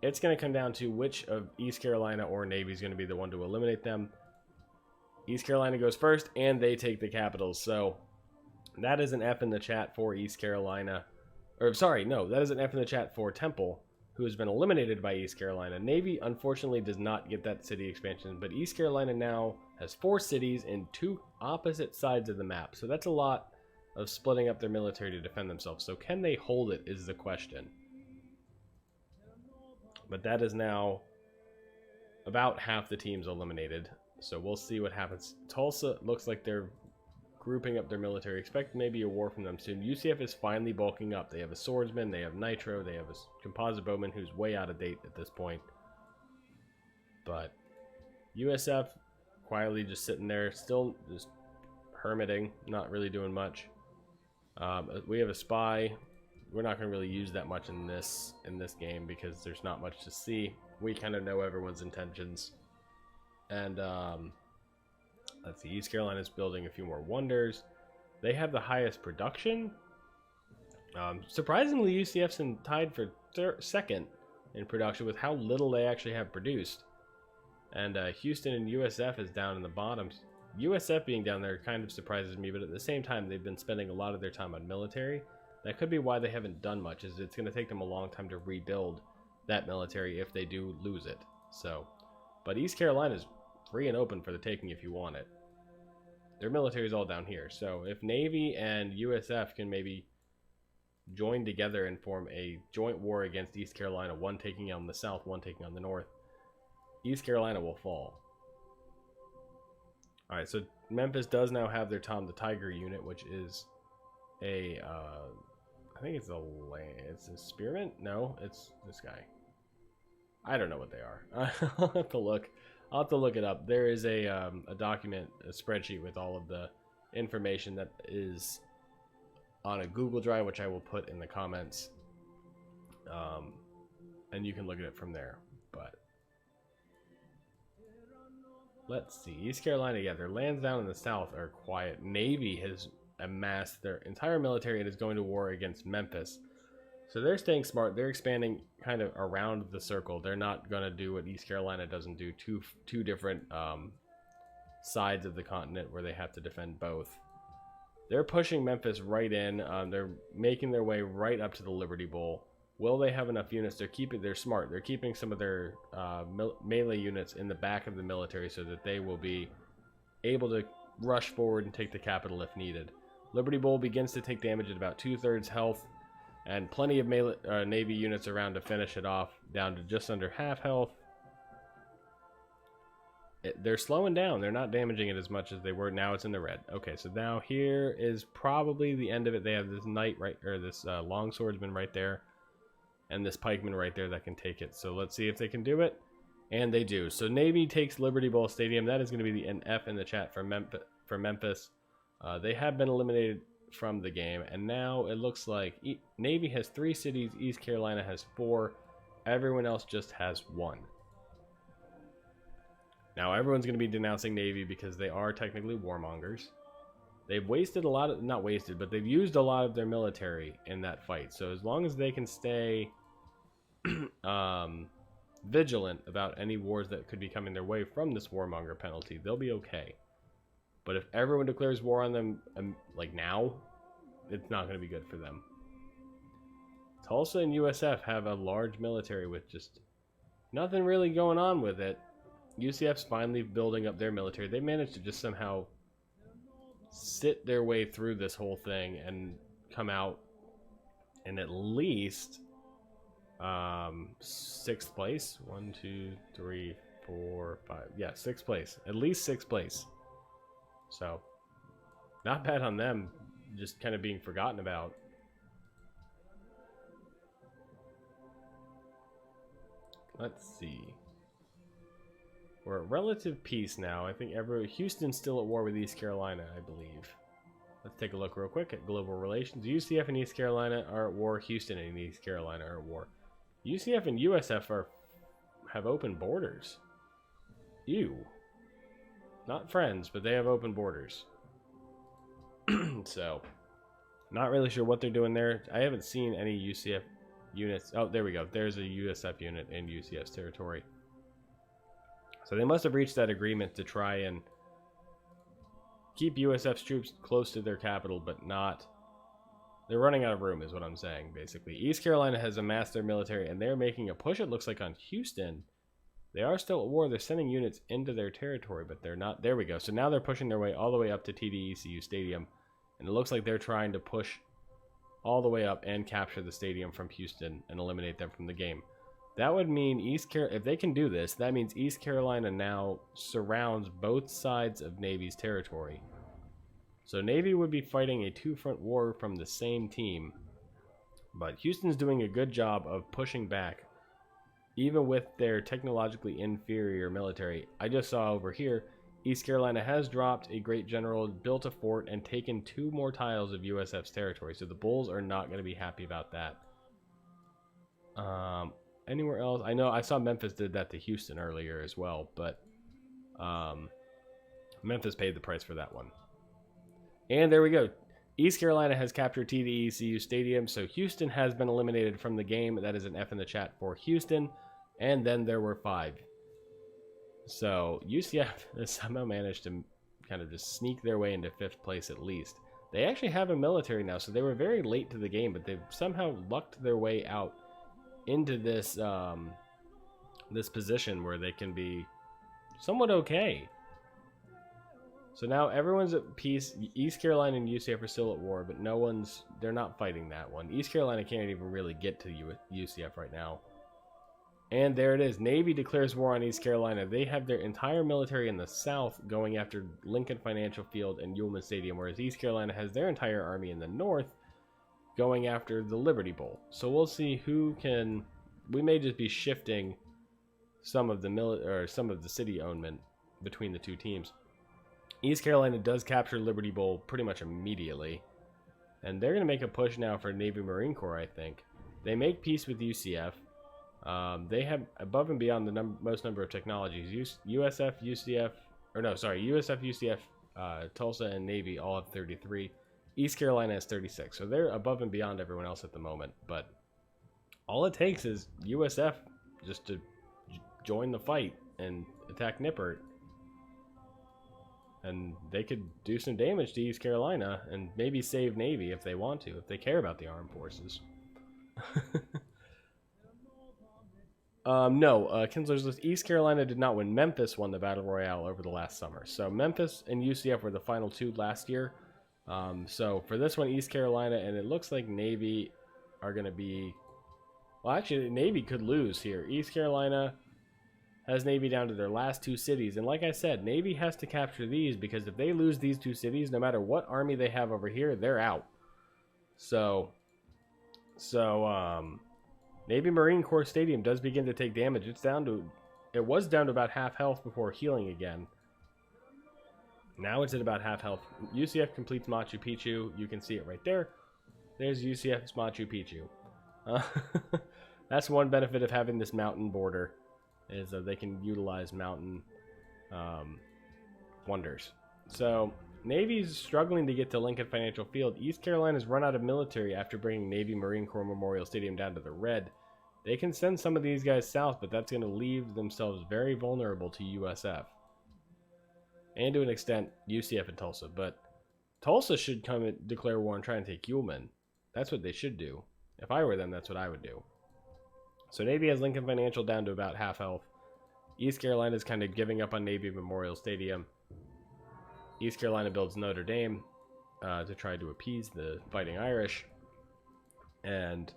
It's going to come down to which of East Carolina or Navy is going to be the one to eliminate them. East Carolina goes first, and they take the capitals. So that is an F in the chat for East Carolina. Or, sorry, no, that is an F in the chat for Temple, who has been eliminated by East Carolina. Navy, unfortunately, does not get that city expansion, but East Carolina now has 4 cities in 2 opposite sides of the map. So that's a lot of splitting up their military to defend themselves. So can they hold it is the question. But that is now about half the teams eliminated. So we'll see what happens. Tulsa looks like they're grouping up their military. Expect maybe a war from them soon. UCF is finally bulking up. They have a swordsman, they have Nitro, they have a composite bowman who's way out of date at this point. But USF quietly just sitting there, still just hermiting, not really doing much. We have a spy. We're not going to really use that much in this game because there's not much to see. We kind of know everyone's intentions. And let's see, East Carolina's building a few more wonders. They have the highest production. Surprisingly, UCF's tied for second in production with how little they actually have produced. And Houston and USF is down in the bottom. USF being down there kind of surprises me, but at the same time, they've been spending a lot of their time on military. That could be why they haven't done much, is it's going to take them a long time to rebuild that military if they do lose it. So, but East Carolina's free and open for the taking if you want it. Their military is all down here. So if Navy and USF can maybe join together and form a joint war against East Carolina, one taking on the south, one taking on the north, East Carolina will fall. Alright, so Memphis does now have their Tom the Tiger unit, which is a, I think it's a spearmint? No, it's this guy. I don't know what they are. I'll have to look. I'll have to look it up. There is a document, a spreadsheet with all of the information that is on a Google Drive, which I will put in the comments. And you can look at it from there. But let's see. East Carolina, yeah, their lands down in the south are quiet. Navy has amassed their entire military and is going to war against Memphis. So they're staying smart. They're expanding kind of around the circle. They're not going to do what East Carolina doesn't do, two different sides of the continent where they have to defend both. They're pushing Memphis right in. They're making their way right up to the Liberty Bowl. Will they have enough units? They're smart. They're keeping some of their melee units in the back of the military so that they will be able to rush forward and take the capital if needed. Liberty Bowl begins to take damage at about 2/3 health, and plenty of Navy units around to finish it off, down to just under half health. They're slowing down. They're not damaging it as much as they were. Now it's in the red. Okay, so now here is probably the end of it. They have this knight right, or this long swordsman right there, and this pikeman right there that can take it. So let's see if they can do it, and they do. So Navy takes Liberty Bowl Stadium. That is going to be an F in the chat for Memphis. They have been eliminated from the game, and now it looks like Navy has 3 cities, East Carolina has 4, everyone else just has 1. Now everyone's going to be denouncing Navy because they are technically warmongers. They've wasted a lot of, not wasted, but they've used a lot of their military in that fight. So as long as they can stay vigilant about any wars that could be coming their way from this warmonger penalty, they'll be okay. But if everyone declares war on them, like now, it's not going to be good for them. Tulsa and USF have a large military with just nothing really going on with it. UCF's finally building up their military. They managed to just somehow sit their way through this whole thing and come out in at least 6th place. 1, 2, 3, 4, 5. Yeah, 6th place. At least 6th place. So, not bad on them, just kind of being forgotten about. Let's see. We're at relative peace now. I think Houston's still at war with East Carolina, I believe. Let's take a look real quick at global relations. UCF and East Carolina are at war. Houston and East Carolina are at war. UCF and USF have open borders. Ew. Not friends, but they have open borders. So, not really sure what they're doing there. I haven't seen any UCF units. Oh, there we go. There's a USF unit in UCF's territory. So they must have reached that agreement to try and keep USF's troops close to their capital, but not... They're running out of room, is what I'm saying, basically. East Carolina has amassed their military, and they're making a push, it looks like, on Houston. They are still at war. They're sending units into their territory, but they're not. There we go. So now they're pushing their way all the way up to TDECU Stadium. And it looks like they're trying to push all the way up and capture the stadium from Houston and eliminate them from the game. That would mean if they can do this, that means East Carolina now surrounds both sides of Navy's territory. So Navy would be fighting a 2-front war from the same team. But Houston's doing a good job of pushing back. Even with their technologically inferior military. I just saw over here, East Carolina has dropped a great general, built a fort, and taken 2 more tiles of USF's territory. So the Bulls are not going to be happy about that. Anywhere else? I know I saw Memphis did that to Houston earlier as well, but Memphis paid the price for that one. And there we go. East Carolina has captured TDECU Stadium, so Houston has been eliminated from the game. That is an F in the chat for Houston. And then there were 5. So UCF has somehow managed to kind of just sneak their way into 5th place at least. They actually have a military now, so they were very late to the game, but they've somehow lucked their way out into this this position where they can be somewhat okay. So now everyone's at peace. East Carolina and UCF are still at war, but they're not fighting that one. East Carolina can't even really get to UCF right now. And there it is. Navy declares war on East Carolina. They have their entire military in the south going after Lincoln Financial Field and Ullman Stadium, whereas East Carolina has their entire army in the north going after the Liberty Bowl. So we'll see who can. We may just be shifting some of the city ownment between the two teams. East Carolina does capture Liberty Bowl pretty much immediately, and they're going to make a push now for Navy Marine Corps. I think they make peace with UCF. They have above and beyond the most number of technologies. USF, UCF, Tulsa, and Navy all have 33. East Carolina has 36, so they're above and beyond everyone else at the moment. But all it takes is USF just to join the fight and attack Nippert, and they could do some damage to East Carolina and maybe save Navy if they want to, if they care about the armed forces. No, Kinsler's List. East Carolina did not win. Memphis won the Battle Royale over the last summer. So Memphis and UCF were the final 2 last year. So for this one, East Carolina, and it looks like Navy are going to be... Well, actually, Navy could lose here. East Carolina has Navy down to their last 2 cities. And like I said, Navy has to capture these, because if they lose these 2 cities, no matter what army they have over here, they're out. So Navy Marine Corps Stadium does begin to take damage. It was down to about half health before healing again. Now it's at about half health. UCF completes Machu Picchu. You can see it right there. There's UCF's Machu Picchu. That's one benefit of having this mountain border, is that they can utilize mountain wonders. So Navy's struggling to get to Lincoln Financial Field. East Carolina's run out of military after bringing Navy Marine Corps Memorial Stadium down to the red. They can send some of these guys south, but that's going to leave themselves very vulnerable to USF. And to an extent, UCF and Tulsa. But Tulsa should come and declare war and try and take Ullman. That's what they should do. If I were them, that's what I would do. So Navy has Lincoln Financial down to about half health. East Carolina's kind of giving up on Navy Memorial Stadium. East Carolina builds Notre Dame to try to appease the Fighting Irish. And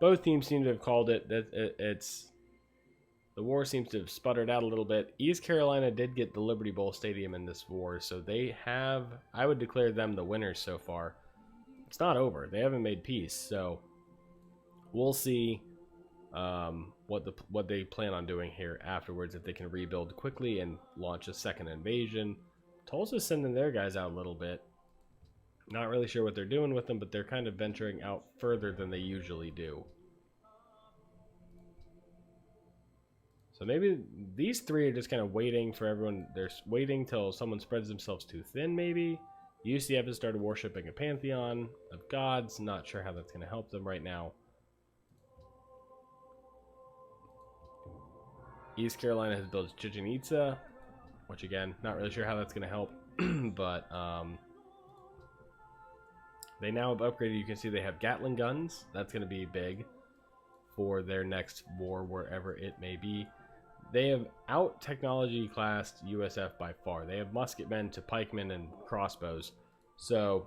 both teams seem to have called it. The war seems to have sputtered out a little bit. East Carolina did get the Liberty Bowl Stadium in this war, so they have... I would declare them the winners so far. It's not over. They haven't made peace, so we'll see what they plan on doing here afterwards, if they can rebuild quickly and launch a second invasion. Tulsa's sending their guys out a little bit. Not really sure what they're doing with them, but they're kind of venturing out further than they usually do. So maybe these 3 are just kind of waiting for everyone. They're waiting till someone spreads themselves too thin, maybe. UCF has started worshipping a pantheon of gods. Not sure how that's going to help them right now. East Carolina has built Chichen Itza, which again, not really sure how that's going to help. But they now have upgraded. You can see they have Gatling guns. That's going to be big for their next war, wherever it may be. They have out-technology classed USF by far. They have musketmen to pikemen and crossbows. So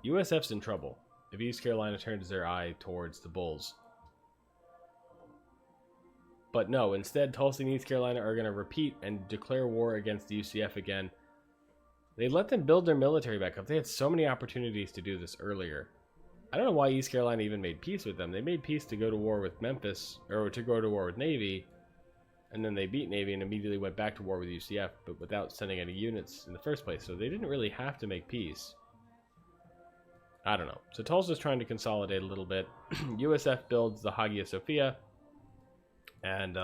USF's in trouble if East Carolina turns their eye towards the Bulls. But no, instead, Tulsa and East Carolina are going to repeat and declare war against UCF again. They let them build their military back up. They had so many opportunities to do this earlier. I don't know why East Carolina even made peace with them. They made peace to go to war with Memphis, or to go to war with Navy. And then they beat Navy and immediately went back to war with UCF, but without sending any units in the first place. So they didn't really have to make peace. I don't know. So Tulsa's trying to consolidate a little bit. USF builds the Hagia Sophia. And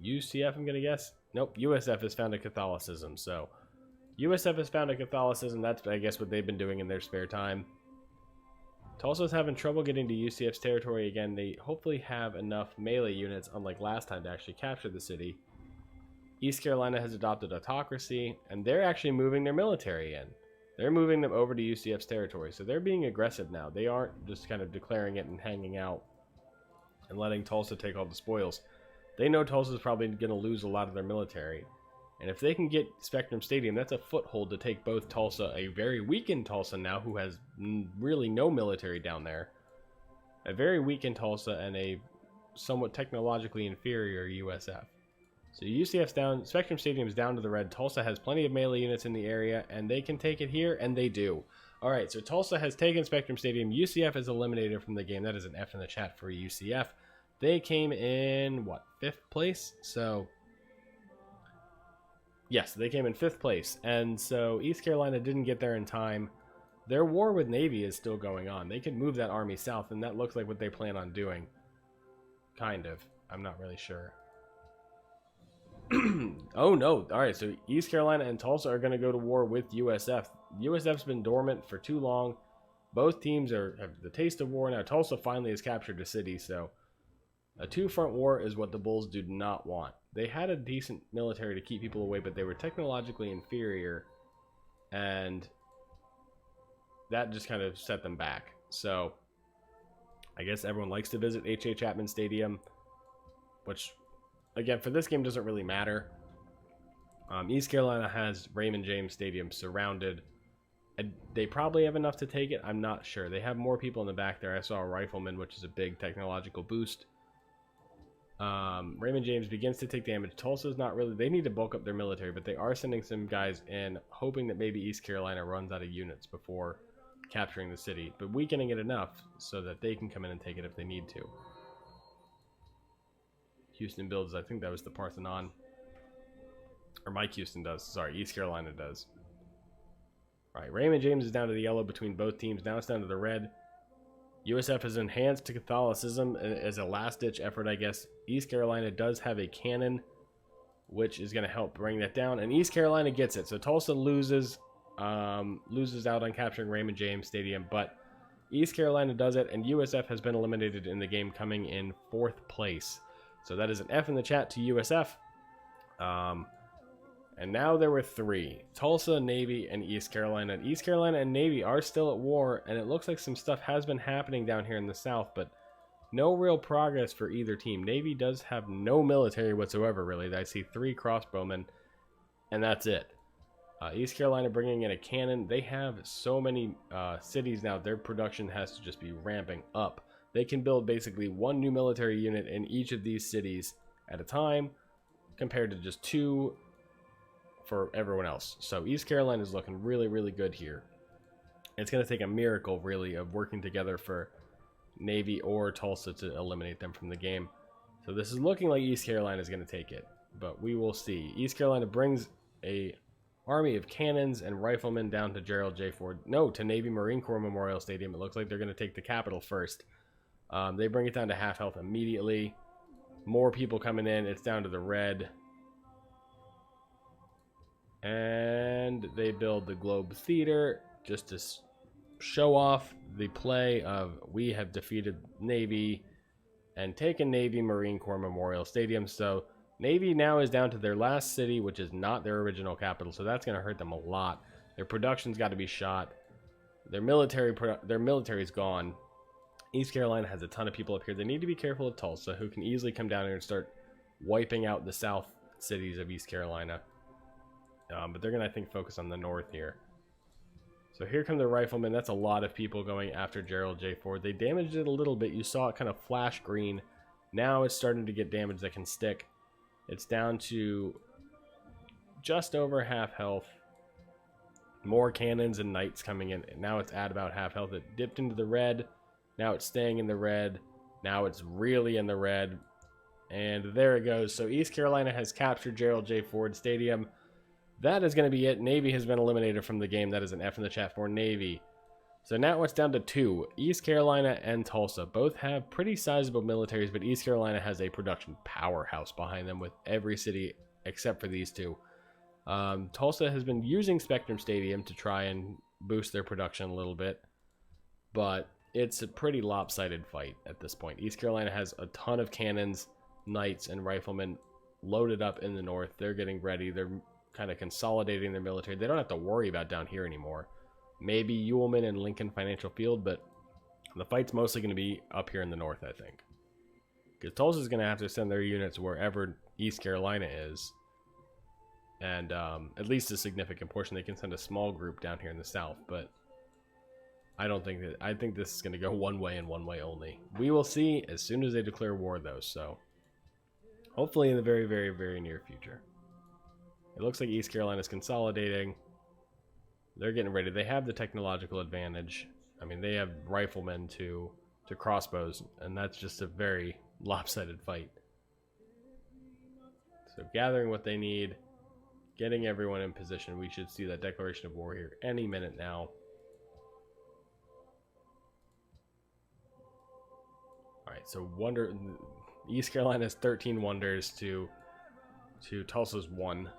UCF, I'm going to guess? Nope, USF has founded Catholicism. So USF has founded Catholicism. That's, I guess, what they've been doing in their spare time. Tulsa's having trouble getting to UCF's territory again. They hopefully have enough melee units, unlike last time, to actually capture the city. East Carolina has adopted autocracy, and they're actually moving their military in. They're moving them over to UCF's territory, so they're being aggressive now. They aren't just kind of declaring it and hanging out and letting Tulsa take all the spoils. They know Tulsa's probably going to lose a lot of their military. And if they can get Spectrum Stadium, that's a foothold to take both Tulsa, a very weakened Tulsa now, who has really no military down there, a very weakened Tulsa, and a somewhat technologically inferior USF. So UCF's down, Spectrum Stadium's down to the red. Tulsa has plenty of melee units in the area, and they can take it here, and they do. Alright, so Tulsa has taken Spectrum Stadium. UCF is eliminated from the game. That is an F in the chat for UCF. They came in, what, 5th place? So, yes, they came in 5th place. And so East Carolina didn't get there in time. Their war with Navy is still going on. They can move that army south, and that looks like what they plan on doing. Kind of. I'm not really sure. Oh no, alright, so East Carolina and Tulsa are going to go to war with USF. USF's been dormant for too long. Both teams have the taste of war now. Tulsa finally has captured a city, so a two-front war is what the Bulls do not want. They had a decent military to keep people away, but they were technologically inferior, and that just kind of set them back. So I guess everyone likes to visit H.A. Chapman Stadium, which, again, for this game doesn't really matter. East Carolina has Raymond James Stadium surrounded. They probably have enough to take it. I'm not sure. They have more people in the back there. I saw a rifleman, which is a big technological boost. Raymond James begins to take damage. Tulsa's not really... They need to bulk up their military, but they are sending some guys in, hoping that maybe East Carolina runs out of units before capturing the city, but weakening it enough so that they can come in and take it if they need to. Houston builds, I think that was the Parthenon. Or Mike Houston does. Sorry, East Carolina does. Alright, Raymond James is down to the yellow between both teams. Now it's down to the red. USF has enhanced to Catholicism as a last-ditch effort, I guess. East Carolina does have a cannon, which is going to help bring that down. And East Carolina gets it. So Tulsa loses out on capturing Raymond James Stadium. But East Carolina does it, and USF has been eliminated in the game, coming in 4th place. So that is an F in the chat to USF. And now there were 3. Tulsa, Navy, and East Carolina. And East Carolina and Navy are still at war, and it looks like some stuff has been happening down here in the south, but no real progress for either team. Navy does have no military whatsoever, really. I see 3 crossbowmen, and that's it. East Carolina bringing in a cannon. They have so many cities now. Their production has to just be ramping up. They can build basically 1 new military unit in each of these cities at a time, compared to just 2 for everyone else. So East Carolina is looking really, really good here. It's going to take a miracle, really, of working together for Navy or Tulsa to eliminate them from the game. So this is looking like East Carolina is going to take it, but we will see. East Carolina brings a army of cannons and riflemen down to Gerald J. Ford. No, to Navy Marine Corps Memorial Stadium. It looks like they're going to take the capital first. They bring it down to half health immediately. More people coming in. It's down to the red. And they build the Globe Theater just to show off the play of we have defeated Navy and taken Navy Marine Corps Memorial Stadium. So Navy now is down to their last city, which is not their original capital. So that's going to hurt them a lot. Their production's got to be shot. Their military is gone. East Carolina has a ton of people up here. They need to be careful of Tulsa, who can easily come down here and start wiping out the south cities of East Carolina. But they're going to, I think, focus on the north here. So here come the riflemen. That's a lot of people going after Gerald J. Ford. They damaged it a little bit. You saw it kind of flash green. Now it's starting to get damage that can stick. It's down to just over half health. More cannons and knights coming in. Now it's at about half health. It dipped into the red. Now it's staying in the red. Now it's really in the red. And there it goes. So East Carolina has captured Gerald J. Ford Stadium. That is going to be it. Navy has been eliminated from the game. That is an F in the chat for Navy. So now it's down to 2. East Carolina and Tulsa both have pretty sizable militaries, but East Carolina has a production powerhouse behind them with every city except for these two. Tulsa has been using Spectrum Stadium to try and boost their production a little bit, but it's a pretty lopsided fight at this point. East Carolina has a ton of cannons, knights, and riflemen loaded up in the north. They're getting ready. They're kind of consolidating their military. They don't have to worry about down here anymore. Maybe Ewellman and Lincoln Financial Field, but the fight's mostly going to be up here in the north, I think. Because Tulsa's going to have to send their units wherever East Carolina is. And at least a significant portion. They can send a small group down here in the south, but I think this is going to go one way and one way only. We will see as soon as they declare war, though, so hopefully in the very, very, very near future. It looks like East Carolina's consolidating. They're getting ready. They have the technological advantage. I mean, they have riflemen to crossbows, and that's just a very lopsided fight. So gathering what they need, getting everyone in position. We should see that declaration of war here any minute now. Alright, so East Carolina has 13 wonders to Tulsa's 1.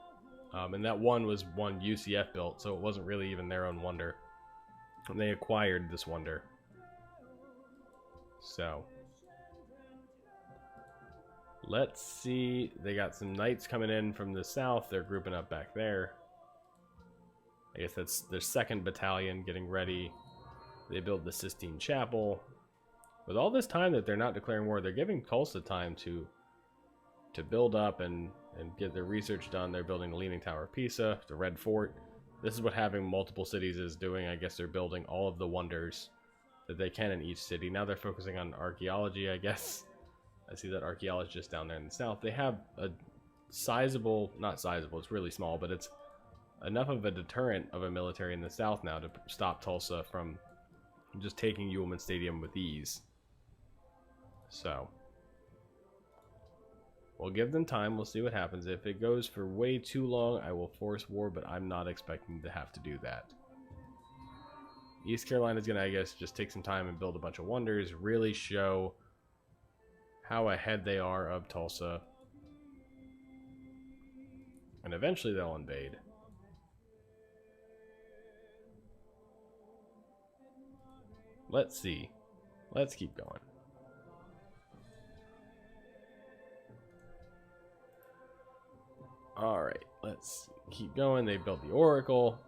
And that one was one UCF built, so it wasn't really even their own wonder. And they acquired this wonder. So let's see. They got some knights coming in from the south. They're grouping up back there. I guess that's their 2nd battalion getting ready. They built the Sistine Chapel. With all this time that they're not declaring war, they're giving Tulsa time to build up and get their research done. They're building the Leaning Tower of Pisa, the Red Fort. This is what having multiple cities is doing. I guess they're building all of the wonders that they can in each city. Now they're focusing on archaeology, I guess. I see that archaeologist down there in the south. They have a sizable, not sizable, it's really small, but it's enough of a deterrent of a military in the south now to stop Tulsa from just taking Ewellman Stadium with ease. So we'll give them time. We'll see what happens. If it goes for way too long, I will force war, but I'm not expecting to have to do that. East Carolina's going to, I guess, just take some time and build a bunch of wonders, really show how ahead they are of Tulsa. And eventually they'll invade. Let's see. Let's keep going. Alright, let's keep going. They built the Oracle.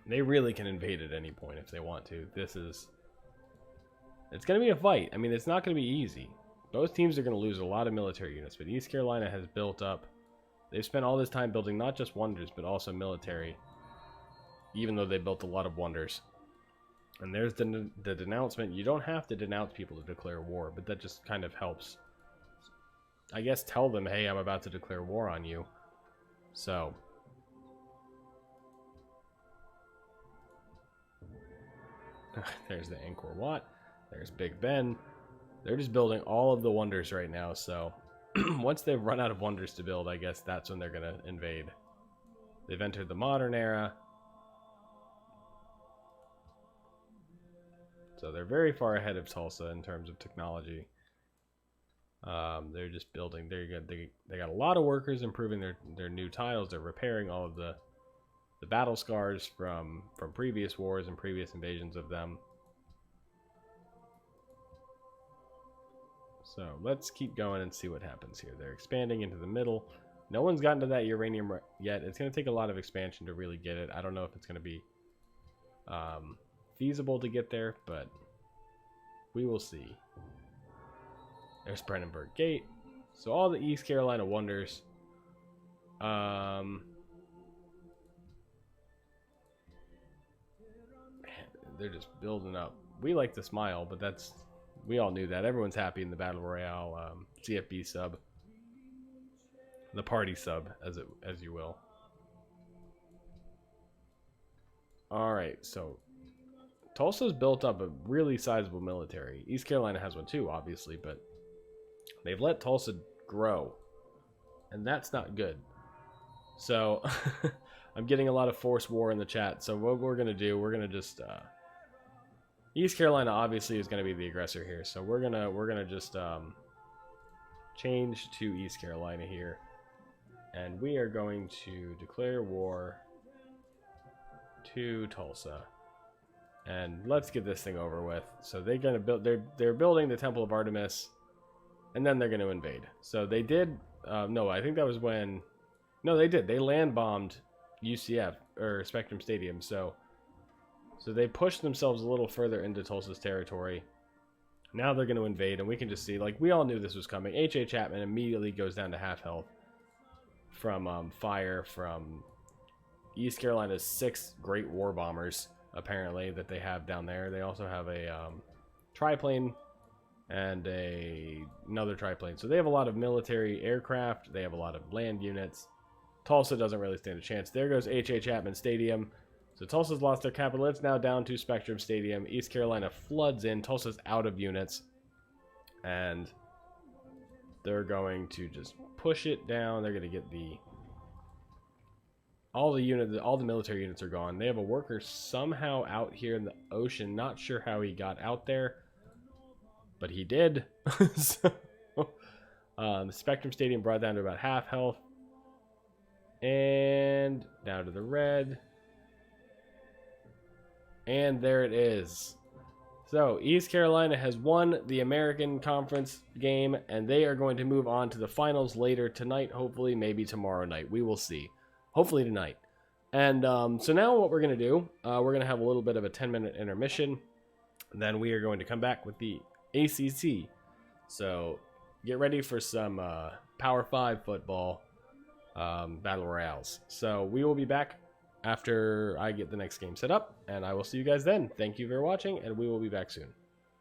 They really can invade at any point if they want to. It's going to be a fight. I mean, it's not going to be easy. Both teams are going to lose a lot of military units, but East Carolina has built up. They've spent all this time building not just wonders, but also military, even though they built a lot of wonders. And there's the denouncement. You don't have to denounce people to declare war, but that just kind of helps. I guess tell them, hey, I'm about to declare war on you. So there's the Angkor Wat. There's Big Ben. They're just building all of the wonders right now. So once they've run out of wonders to build, I guess that's when they're going to invade. They've entered the modern era. So they're very far ahead of Tulsa in terms of technology. They're just building. They got a lot of workers improving their new tiles. They're repairing all of the battle scars from previous wars and previous invasions of them. So let's keep going and see what happens here. They're expanding into the middle. No one's gotten to that uranium yet. It's going to take a lot of expansion to really get it. I don't know if it's going to be feasible to get there, but we will see. There's Brandenburg Gate. So all the East Carolina wonders. Man, they're just building up. We like to smile, but we all knew that. Everyone's happy in the Battle Royale CFB sub. The party sub, as you will. Alright, so Tulsa's built up a really sizable military. East Carolina has one too, obviously, but they've let Tulsa grow. And that's not good. So, I'm getting a lot of forced war in the chat. So what we're going to do, we're going to just... East Carolina obviously is going to be the aggressor here. So we're gonna just change to East Carolina here. And we are going to declare war to Tulsa. And let's get this thing over with. So they're going to build, they're building the Temple of Artemis, and then they're going to invade. So they did, no, I think that was when, no, they did. They land bombed UCF, or Spectrum Stadium. So they pushed themselves a little further into Tulsa's territory. Now they're going to invade, and we can just see, like, we all knew this was coming. H.A. Chapman immediately goes down to half health from fire from East Carolina's 6 great war bombers, apparently, that they have down there. They also have a triplane and another triplane. So they have a lot of military aircraft. They have a lot of land units. Tulsa doesn't really stand a chance. There goes H.A. Chapman Stadium. So Tulsa's lost their capital. It's now down to Spectrum Stadium. East Carolina floods in. Tulsa's out of units. And they're going to just push it down. They're going to get all the military units are gone. They have a worker somehow out here in the ocean. Not sure how he got out there, but he did. So, Spectrum Stadium brought down to about half health. And down to the red. And there it is. So, East Carolina has won the American Conference game, and they are going to move on to the finals later tonight, hopefully, maybe tomorrow night. We will see. Hopefully tonight. And so now what we're going to do, we're going to have a little bit of a 10-minute intermission. Then we are going to come back with the ACC. So, get ready for some Power 5 football battle royales. So, we will be back after I get the next game set up, and I will see you guys then. Thank you for watching, and we will be back soon.